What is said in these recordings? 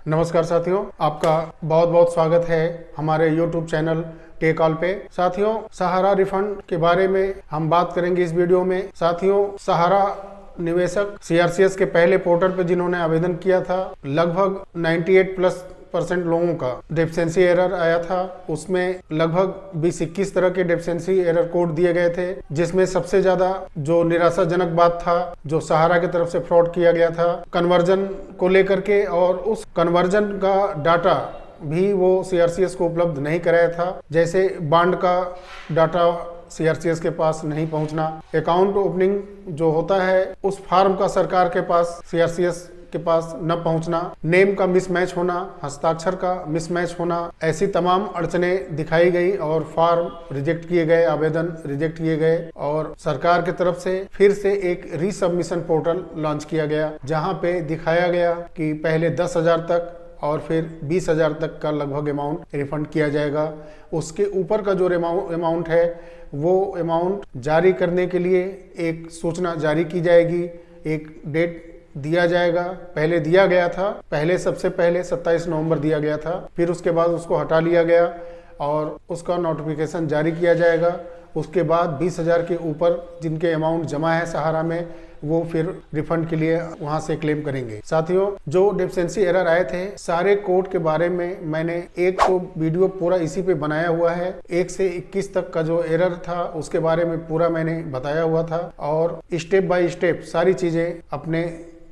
नमस्कार साथियों, आपका बहुत बहुत स्वागत है हमारे YouTube चैनल टेक ऑल पे। साथियों, सहारा रिफंड के बारे में हम बात करेंगे इस वीडियो में। साथियों, सहारा निवेशक सीआरसीएस के पहले पोर्टल पे जिन्होंने आवेदन किया था, लगभग 98% लोगों का डेफिशिएंसी एरर आया था। उसमें लगभग 20-21 तरह के डेफिशिएंसी एरर कोड दिए गए थे, जिसमें सबसे ज्यादा जो निराशाजनक बात था, जो सहारा की तरफ से फ्रॉड किया गया था कन्वर्जन को लेकर के, और उस कन्वर्जन का डाटा भी वो सीआरसीएस को उपलब्ध नहीं कराया था। जैसे बॉन्ड का डाटा सीआरसीएस के पास नहीं पहुंचना, अकाउंट ओपनिंग जो होता है उस फॉर्म का सरकार के पास सीआरसीएस के पास न पहुंचना, नेम का मिसमैच होना, हस्ताक्षर का मिसमैच होना, ऐसी तमाम अड़चनें दिखाई गई और फॉर्म रिजेक्ट किए गए, आवेदन रिजेक्ट किए गए। और सरकार की तरफ से फिर से एक रीसबमिशन पोर्टल लॉन्च किया गया, जहां पे दिखाया गया कि पहले 10,000 तक और फिर 20,000 तक का लगभग अमाउंट रिफंड किया जाएगा। उसके ऊपर का जो अमाउंट है वो अमाउंट जारी करने के लिए एक सूचना जारी की जाएगी, एक डेट दिया जाएगा। पहले दिया गया था, सबसे पहले 27 नवंबर दिया गया था, फिर उसके बाद उसको हटा लिया गया और उसका नोटिफिकेशन जारी किया जाएगा। उसके बाद 20,000 के ऊपर जिनके अमाउंट जमा है सहारा में, वो फिर रिफंड के लिए वहां से क्लेम करेंगे। साथियों, जो डेफिशिएंसी एरर आए थे, सारे कोड के बारे में मैंने एक तो वीडियो पूरा इसी पे बनाया हुआ है। 1 से 21 तक का जो एरर था उसके बारे में पूरा मैंने बताया हुआ था और स्टेप बाय स्टेप सारी चीजें अपने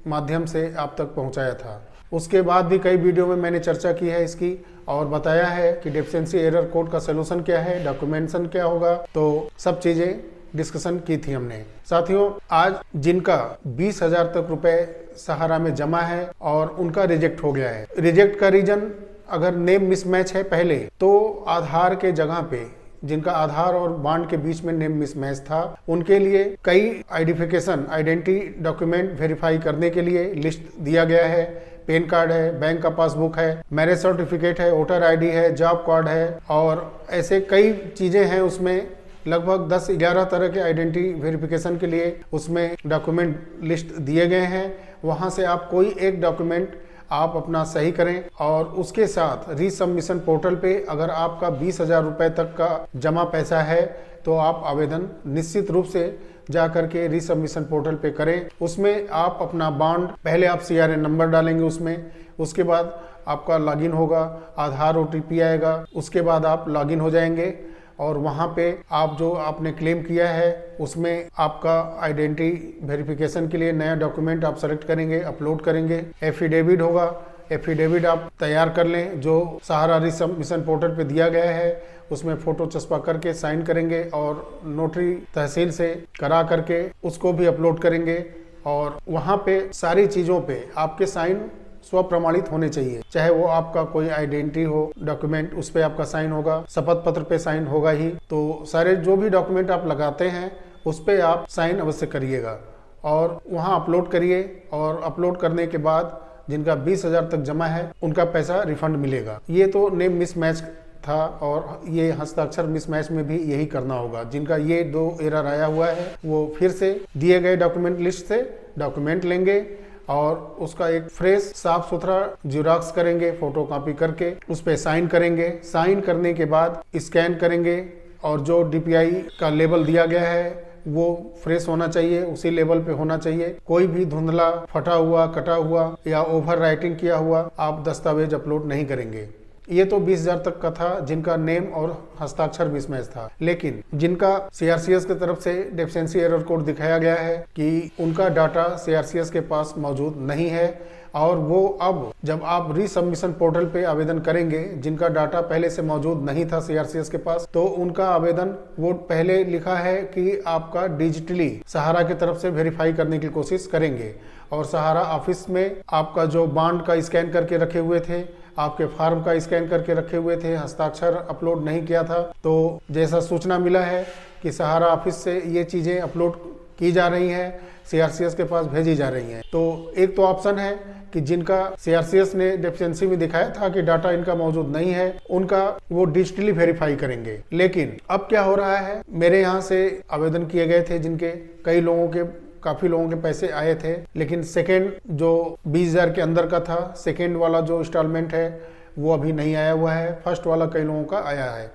माध्यम से आप तक पहुंचाया था। उसके बाद भी कई वीडियो में मैंने चर्चा की है इसकी और बताया है कि डेफिशिएंसी एरर कोड का सोल्यूशन क्या है, डॉक्यूमेंटेशन क्या होगा, तो सब चीजें डिस्कशन की थी हमने। साथियों, आज जिनका 20,000 तक रुपए सहारा में जमा है और उनका रिजेक्ट हो गया है, रिजेक्ट का रीजन अगर नेम मिसमैच है पहले, तो आधार के जगह पे जिनका आधार और बॉन्ड के बीच में नेम मिसमैच था, उनके लिए कई आइडेंटिटी डॉक्यूमेंट वेरीफाई करने के लिए लिस्ट दिया गया है। पैन कार्ड है, बैंक का पासबुक है, मैरिज सर्टिफिकेट है, वोटर आईडी है, जॉब कार्ड है और ऐसे कई चीजें हैं। उसमें लगभग 10-11 तरह के आइडेंटिटी वेरिफिकेशन के लिए उसमें डॉक्यूमेंट लिस्ट दिए गए हैं। वहां से आप कोई एक डॉक्यूमेंट आप अपना सही करें और उसके साथ रीसबमिशन पोर्टल पे अगर आपका 20,000 रुपए तक का जमा पैसा है तो आप आवेदन निश्चित रूप से जा करके रीसबमिशन पोर्टल पे करें। उसमें आप अपना बॉन्ड, पहले आप सीआरएन नंबर डालेंगे उसमें, उसके बाद आपका लॉगिन होगा, आधार ओटीपी आएगा, उसके बाद आप लॉगिन हो जाएंगे और वहाँ पे आप जो आपने क्लेम किया है उसमें आपका आइडेंटिटी वेरिफिकेशन के लिए नया डॉक्यूमेंट आप सेलेक्ट करेंगे, अपलोड करेंगे। एफिडेविट होगा, एफिडेविट आप तैयार कर लें जो सहारा रीसबमिशन पोर्टल पे दिया गया है, उसमें फोटो चस्पा करके साइन करेंगे और नोटरी तहसील से करा करके उसको भी अपलोड करेंगे। और वहाँ पे सारी चीज़ों पे आपके साइन स्वप्रमाणित होने चाहिए, चाहे वो आपका कोई आइडेंटिटी हो डॉक्यूमेंट, उस पे आपका साइन होगा, शपथ पत्र पे साइन होगा ही। तो सारे जो भी डॉक्यूमेंट आप लगाते हैं उस पे आप साइन अवश्य करिएगा और वहाँ अपलोड करिए। और अपलोड करने के बाद जिनका 20,000 तक जमा है उनका पैसा रिफंड मिलेगा। ये तो नेम मिसमैच था और ये हस्ताक्षर मिसमैच में भी यही करना होगा। जिनका ये 2 एरर आया हुआ है वो फिर से दिए गए डॉक्यूमेंट लिस्ट से डॉक्यूमेंट लेंगे और उसका एक फ्रेश साफ सुथरा जेरॉक्स करेंगे, फोटो कॉपी करके उस पे साइन करेंगे। साइन करने के बाद स्कैन करेंगे और जो डीपीआई का लेबल दिया गया है वो फ्रेश होना चाहिए, उसी लेवल पे होना चाहिए। कोई भी धुंधला, फटा हुआ, कटा हुआ या ओवर राइटिंग किया हुआ आप दस्तावेज अपलोड नहीं करेंगे। ये तो 20,000 तक का था जिनका नेम और हस्ताक्षर मिसमैच था। लेकिन जिनका सीआरसीएस की तरफ से डेफिशिएंसी एरर कोड दिखाया गया है कि उनका डाटा सीआरसीएस के पास मौजूद नहीं है और वो अब जब आप रीसबमिशन पोर्टल पे आवेदन करेंगे, जिनका डाटा पहले से मौजूद नहीं था सीआरसीएस के पास, तो उनका आवेदन वो पहले लिखा है कि आपका डिजिटली सहारा की तरफ से वेरीफाई करने की कोशिश करेंगे और सहारा ऑफिस में आपका जो बॉन्ड का स्कैन करके रखे हुए थे, आपके फॉर्म का स्कैन करके रखे हुए थे, हस्ताक्षर अपलोड नहीं किया था, तो जैसा सूचना मिला है कि सहारा ऑफिस से ये चीज़ें अपलोड की जा रही हैं, सीआरसीएस के पास भेजी जा रही हैं। तो एक तो ऑप्शन है कि जिनका सीआरसीएस ने डेफिशिएंसी में दिखाया था कि डाटा इनका मौजूद नहीं है, उनका वो डिजिटली वेरीफाई करेंगे। लेकिन अब क्या हो रहा है, मेरे यहाँ से आवेदन किए गए थे जिनके, कई लोगों के काफ़ी लोगों के पैसे आए थे, लेकिन सेकेंड जो 20,000 के अंदर का था, सेकेंड वाला जो इंस्टॉलमेंट है वो अभी नहीं आया हुआ है। फर्स्ट वाला कई लोगों का आया है,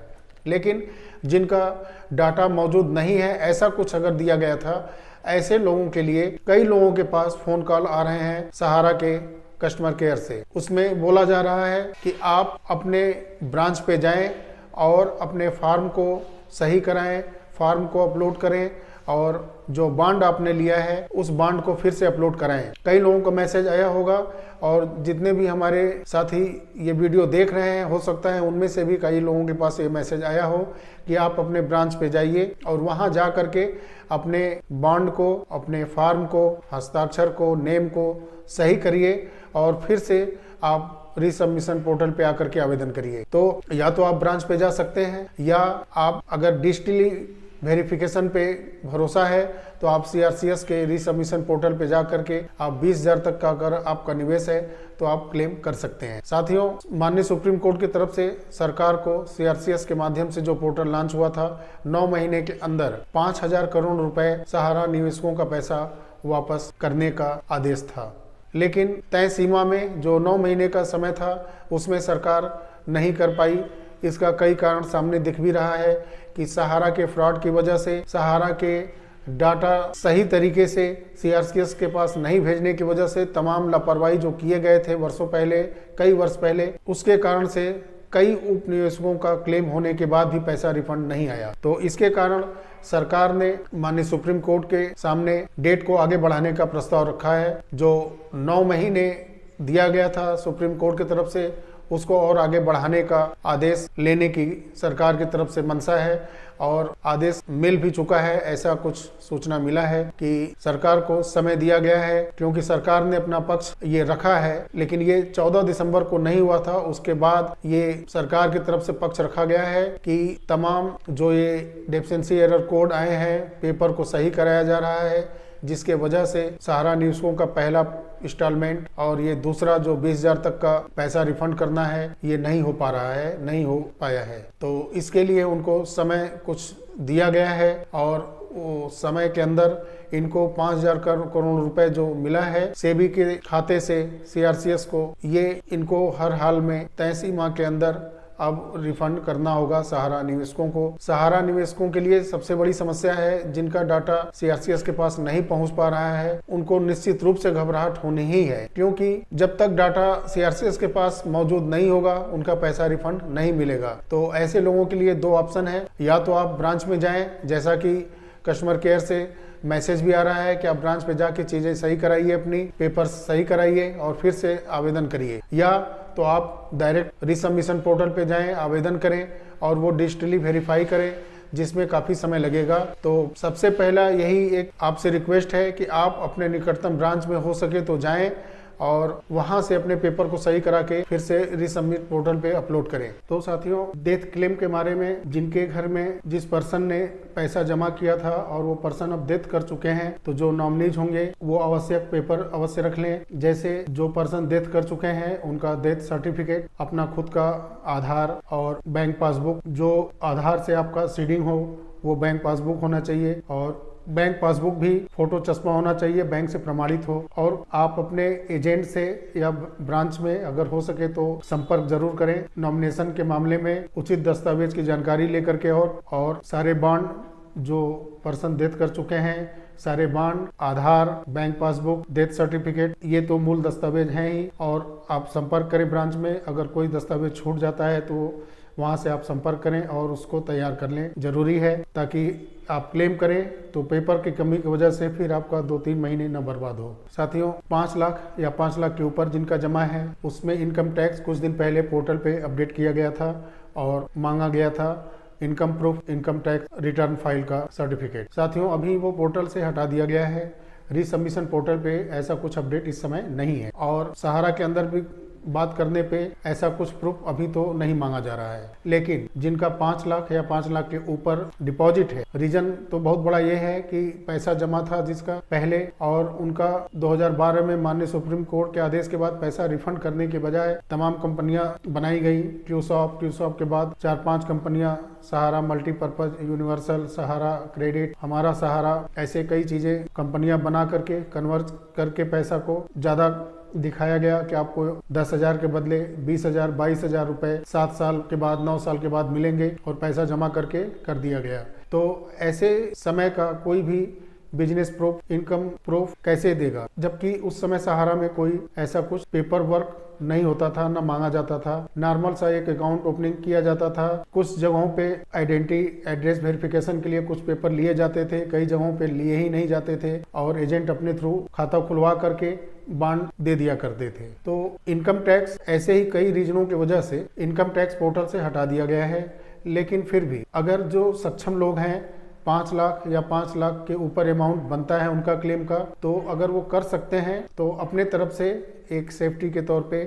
लेकिन जिनका डाटा मौजूद नहीं है, ऐसा कुछ अगर दिया गया था, ऐसे लोगों के लिए कई लोगों के पास फ़ोन कॉल आ रहे हैं सहारा के कस्टमर केयर से। उसमें बोला जा रहा है कि आप अपने ब्रांच पे जाएं और अपने फॉर्म को सही कराएं, फॉर्म को अपलोड करें और जो बॉन्ड आपने लिया है उस बॉन्ड को फिर से अपलोड कराएं। कई लोगों को मैसेज आया होगा और जितने भी हमारे साथी ये वीडियो देख रहे हैं, हो सकता है उनमें से भी कई लोगों के पास ये मैसेज आया हो कि आप अपने ब्रांच पे जाइए और वहाँ जा करके अपने बॉन्ड को, अपने फॉर्म को, हस्ताक्षर को, नेम को सही करिए और फिर से आप रीसबमिशन पोर्टल पे आकर के आवेदन करिए। तो या तो आप ब्रांच पे जा सकते हैं, या आप अगर डिजिटली वेरिफिकेशन पे भरोसा है तो आप CRCS के रीसबमिशन पोर्टल पे जा करके आप 20,000 तक का अगर आपका निवेश है तो आप क्लेम कर सकते हैं। साथियों, माननीय सुप्रीम कोर्ट की तरफ से सरकार को CRCS के माध्यम से जो पोर्टल लॉन्च हुआ था, 9 महीने के अंदर 5,000 करोड़ रुपए सहारा निवेशकों का पैसा वापस करने का आदेश था, लेकिन तय सीमा में जो 9 महीने का समय था उसमें सरकार नहीं कर पाई। इसका कई कारण सामने दिख भी रहा है कि सहारा के फ्रॉड की वजह से, सहारा के डाटा सही तरीके से CRCS के पास नहीं भेजने की वजह से, तमाम लापरवाही जो किए गए थे वर्षों पहले, कई वर्ष पहले, उसके कारण से कई उपनिवेशकों का क्लेम होने के बाद भी पैसा रिफंड नहीं आया। तो इसके कारण सरकार ने माननीय सुप्रीम कोर्ट के सामने डेट को आगे बढ़ाने का प्रस्ताव रखा है। जो 9 महीने दिया गया था सुप्रीम कोर्ट की तरफ से, उसको और आगे बढ़ाने का आदेश लेने की सरकार की तरफ से मंशा है और आदेश मिल भी चुका है। ऐसा कुछ सूचना मिला है कि सरकार को समय दिया गया है, क्योंकि सरकार ने अपना पक्ष ये रखा है, लेकिन ये 14 दिसंबर को नहीं हुआ था। उसके बाद ये सरकार की तरफ से पक्ष रखा गया है कि तमाम जो ये डेफिशिएंसी एरर कोड आए हैं, पेपर को सही कराया जा रहा है, जिसके वजह से सहारा निवेशकों का पहला इंस्टॉलमेंट और ये दूसरा जो 20,000 तक का पैसा रिफंड करना है, ये नहीं हो पा रहा है, नहीं हो पाया है। तो इसके लिए उनको समय कुछ दिया गया है और वो समय के अंदर इनको 5,000 करोड़ रुपए जो मिला है सेबी के खाते से CRCS को, ये इनको हर हाल में तय सीमा के अंदर अब रिफंड करना होगा सहारा निवेशकों को। सहारा निवेशकों के लिए सबसे बड़ी समस्या है, जिनका डाटा CRCS के पास नहीं पहुंच पा रहा है, उनको निश्चित रूप से घबराहट होनी ही है, क्योंकि जब तक डाटा CRCS के पास मौजूद नहीं होगा उनका पैसा रिफंड नहीं मिलेगा। तो ऐसे लोगों के लिए 2 ऑप्शन है, या तो आप ब्रांच में जाएं, जैसा कि कस्टमर केयर से मैसेज भी आ रहा है कि आप ब्रांच पे जाके चीज़ें सही कराइए, अपनी पेपर्स सही कराइए और फिर से आवेदन करिए, या तो आप डायरेक्ट रीसबमिशन पोर्टल पे जाएं, आवेदन करें और वो डिजिटली वेरीफाई करें, जिसमें काफ़ी समय लगेगा। तो सबसे पहला यही एक आपसे रिक्वेस्ट है कि आप अपने निकटतम ब्रांच में हो सके तो जाएं और वहां से अपने पेपर को सही करा के फिर से रीसबमिट पोर्टल पे अपलोड करें। तो साथियों, डेथ क्लेम के बारे में, जिनके घर में जिस पर्सन ने पैसा जमा किया था और वो पर्सन अब डेथ कर चुके हैं, तो जो नॉमिनीज होंगे वो आवश्यक पेपर अवश्य रख लें। जैसे जो पर्सन डेथ कर चुके हैं उनका डेथ सर्टिफिकेट, अपना खुद का आधार और बैंक पासबुक, जो आधार से आपका सीडिंग हो वो बैंक पासबुक होना चाहिए, और बैंक पासबुक भी फोटो चश्मा होना चाहिए, बैंक से प्रमाणित हो। और आप अपने एजेंट से या ब्रांच में अगर हो सके तो संपर्क जरूर करें। नॉमिनेशन के मामले में उचित दस्तावेज की जानकारी लेकर के और सारे बॉन्ड जो पर्सन डेथ कर चुके हैं, सारे बॉन्ड, आधार, बैंक पासबुक, डेथ सर्टिफिकेट, ये तो मूल दस्तावेज हैं ही। और आप संपर्क करें ब्रांच में, अगर कोई दस्तावेज छूट जाता है तो वहाँ से आप संपर्क करें और उसको तैयार कर लें, जरूरी है, ताकि आप क्लेम करें तो पेपर की कमी की वजह से फिर आपका 2-3 महीने न बर्बाद हो। साथियों, 5 लाख या 5 लाख के ऊपर जिनका जमा है, उसमें इनकम टैक्स कुछ दिन पहले पोर्टल पे अपडेट किया गया था और मांगा गया था income proof, income tax return file का सर्टिफिकेट। साथियों, अभी वो पोर्टल से हटा दिया गया है। रीसबमिशन पोर्टल पे ऐसा कुछ अपडेट इस समय नहीं है। और सहारा के अंदर भी बात करने पे ऐसा कुछ प्रूफ अभी तो नहीं मांगा जा रहा है। लेकिन जिनका 5 लाख या 5 लाख के ऊपर डिपॉजिट है, रीजन तो बहुत बड़ा ये है कि पैसा जमा था जिसका पहले, और उनका 2012 में माननीय सुप्रीम कोर्ट के आदेश के बाद पैसा रिफंड करने के बजाय तमाम कंपनियां बनाई गई। ट्यूसॉफ्ट के बाद 4-5 कंपनियां, सहारा मल्टीपर्पज, यूनिवर्सल, सहारा क्रेडिट, हमारा सहारा, ऐसे कई चीजें कंपनियां बना करके कन्वर्ट करके पैसा को ज्यादा दिखाया गया कि आपको 10,000 के बदले 20,000, 22,000 रुपए 7 साल के बाद, 9 साल के बाद मिलेंगे, और पैसा जमा करके कर दिया गया। तो ऐसे समय का कोई भी बिजनेस प्रूफ, इनकम प्रूफ कैसे देगा, जबकि उस समय सहारा में कोई ऐसा कुछ पेपर वर्क नहीं होता था, ना मांगा जाता था। नॉर्मल सा एक अकाउंट ओपनिंग किया जाता था। कुछ जगहों पे आइडेंटिटी एड्रेस वेरिफिकेशन के लिए कुछ पेपर लिए जाते थे, कई जगहों पे लिए ही नहीं जाते थे, और एजेंट अपने थ्रू खाता खुलवा करके बॉन्ड दे दिया करते थे। तो इनकम टैक्स ऐसे ही कई रीजनों की वजह से इनकम टैक्स पोर्टल से हटा दिया गया है। लेकिन फिर भी अगर जो सक्षम लोग हैं, 5 लाख या 5 लाख के ऊपर अमाउंट बनता है उनका क्लेम का, तो अगर वो कर सकते हैं तो अपने तरफ से एक सेफ्टी के तौर पे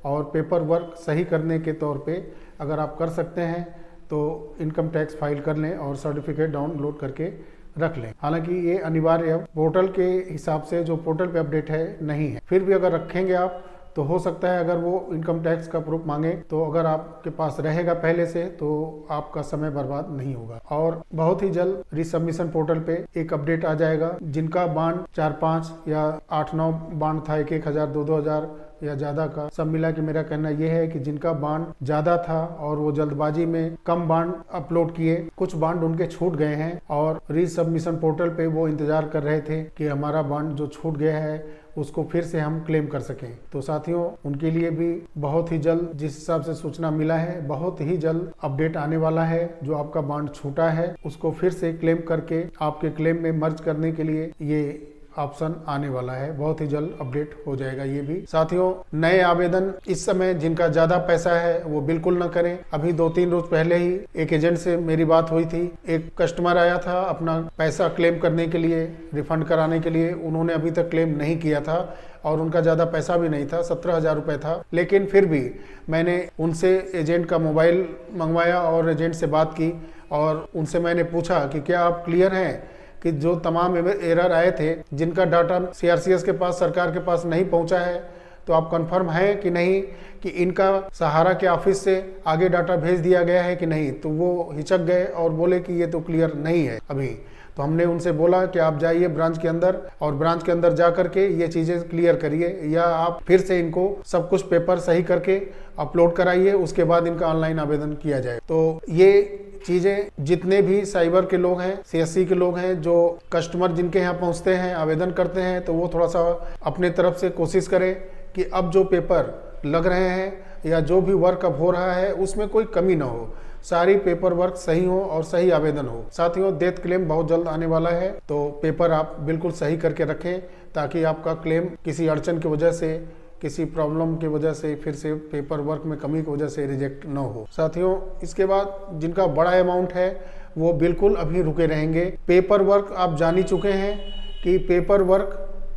और पेपर वर्क सही करने के तौर पे अगर आप कर सकते हैं तो इनकम टैक्स फाइल कर लें और सर्टिफिकेट डाउनलोड करके रख लें। हालांकि ये अनिवार्य पोर्टल के हिसाब से, जो पोर्टल पे अपडेट है, नहीं है। फिर भी अगर रखेंगे आप तो हो सकता है अगर वो इनकम टैक्स का प्रूफ मांगे तो अगर आपके पास रहेगा पहले से तो आपका समय बर्बाद नहीं होगा। और बहुत ही जल्द रिसबमिशन पोर्टल पे एक अपडेट आ जाएगा। जिनका बॉन्ड 4-5 या 8-9 बॉन्ड था, 1-1 हज़ार, 2-2 हज़ार या ज्यादा का, सब मिला के मेरा कहना यह है कि जिनका बॉन्ड ज्यादा था और वो जल्दबाजी में कम बॉन्ड अपलोड किए, कुछ बॉन्ड उनके छूट गए हैं और रिसबमिशन पोर्टल पे वो इंतजार कर रहे थे कि हमारा बॉन्ड जो छूट गया है उसको फिर से हम क्लेम कर सकें। तो साथियों, उनके लिए भी बहुत ही जल्द, जिस हिसाब से सूचना मिला है, बहुत ही जल्द अपडेट आने वाला है। जो आपका बॉन्ड छूटा है उसको फिर से क्लेम करके आपके क्लेम में मर्ज करने के लिए ये ऑप्शन आने वाला है। बहुत ही जल्द अपडेट हो जाएगा ये भी। साथियों, नए आवेदन इस समय जिनका ज्यादा पैसा है वो बिल्कुल न करें। अभी 2-3 रोज पहले ही एक एजेंट से मेरी बात हुई थी। एक कस्टमर आया था अपना पैसा क्लेम करने के लिए, रिफंड कराने के लिए। उन्होंने अभी तक क्लेम नहीं किया था और उनका ज्यादा पैसा भी नहीं था, 17,000 रुपए था। लेकिन फिर भी मैंने उनसे एजेंट का मोबाइल मंगवाया और एजेंट से बात की और उनसे मैंने पूछा कि क्या आप क्लियर हैं कि जो तमाम एरर आए थे, जिनका डाटा CRCS के पास, सरकार के पास नहीं पहुंचा है, तो आप कंफर्म है कि नहीं कि इनका सहारा के ऑफिस से आगे डाटा भेज दिया गया है कि नहीं। तो वो हिचक गए और बोले कि ये तो क्लियर नहीं है अभी। तो हमने उनसे बोला कि आप जाइए ब्रांच के अंदर और ब्रांच के अंदर जा करके ये चीजें क्लियर करिए, या आप फिर से इनको सब कुछ पेपर सही करके अपलोड कराइए, उसके बाद इनका ऑनलाइन आवेदन किया जाए। तो ये चीजें जितने भी साइबर के लोग हैं, CSC के लोग हैं, जो कस्टमर जिनके यहाँ पहुँचते हैं, आवेदन करते हैं, तो वो थोड़ा सा अपने तरफ से कोशिश करें कि अब जो पेपर लग रहे हैं या जो भी वर्क अब हो रहा है उसमें कोई कमी ना हो, सारी पेपर वर्क सही हो और सही आवेदन हो। साथियों, डेथ क्लेम बहुत जल्द आने वाला है, तो पेपर आप बिल्कुल सही करके रखें ताकि आपका क्लेम किसी अड़चन की वजह से, किसी प्रॉब्लम की वजह से, फिर से पेपर वर्क में कमी की वजह से रिजेक्ट न हो। साथियों, इसके बाद जिनका बड़ा अमाउंट है वो बिल्कुल अभी रुके रहेंगे। पेपर वर्क आप जान ही चुके हैं कि पेपर वर्क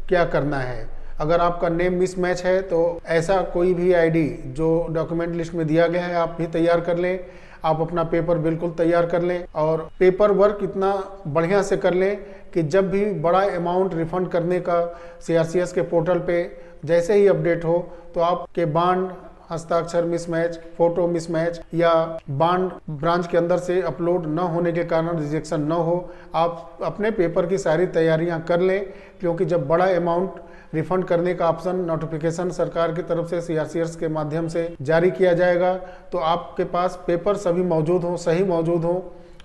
क्या करना है। अगर आपका नेम मिसमैच है तो ऐसा कोई भी ID जो डॉक्यूमेंट लिस्ट में दिया गया है आप भी तैयार कर लें। आप अपना पेपर बिल्कुल तैयार कर लें और पेपर वर्क इतना बढ़िया से कर लें कि जब भी बड़ा अमाउंट रिफंड करने का CRCS के पोर्टल पे जैसे ही अपडेट हो तो आपके बॉन्ड हस्ताक्षर मिसमैच, फोटो मिसमैच या बॉन्ड ब्रांच के अंदर से अपलोड न होने के कारण रिजेक्शन न हो। आप अपने पेपर की सारी तैयारियां कर लें, क्योंकि जब बड़ा अमाउंट रिफंड करने का ऑप्शन नोटिफिकेशन सरकार की तरफ से CRCS के माध्यम से जारी किया जाएगा तो आपके पास पेपर सभी मौजूद हों, सही मौजूद हों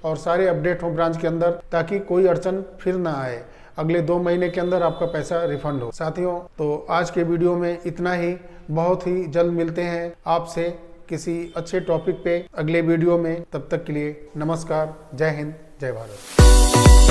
और सारे अपडेट हों ब्रांच के अंदर, ताकि कोई अड़चन फिर ना आए। अगले 2 महीने के अंदर आपका पैसा रिफंड हो। साथियों, तो आज के वीडियो में इतना ही। बहुत ही जल्द मिलते हैं आपसे किसी अच्छे टॉपिक पे अगले वीडियो में। तब तक के लिए नमस्कार, जय हिंद, जय भारत।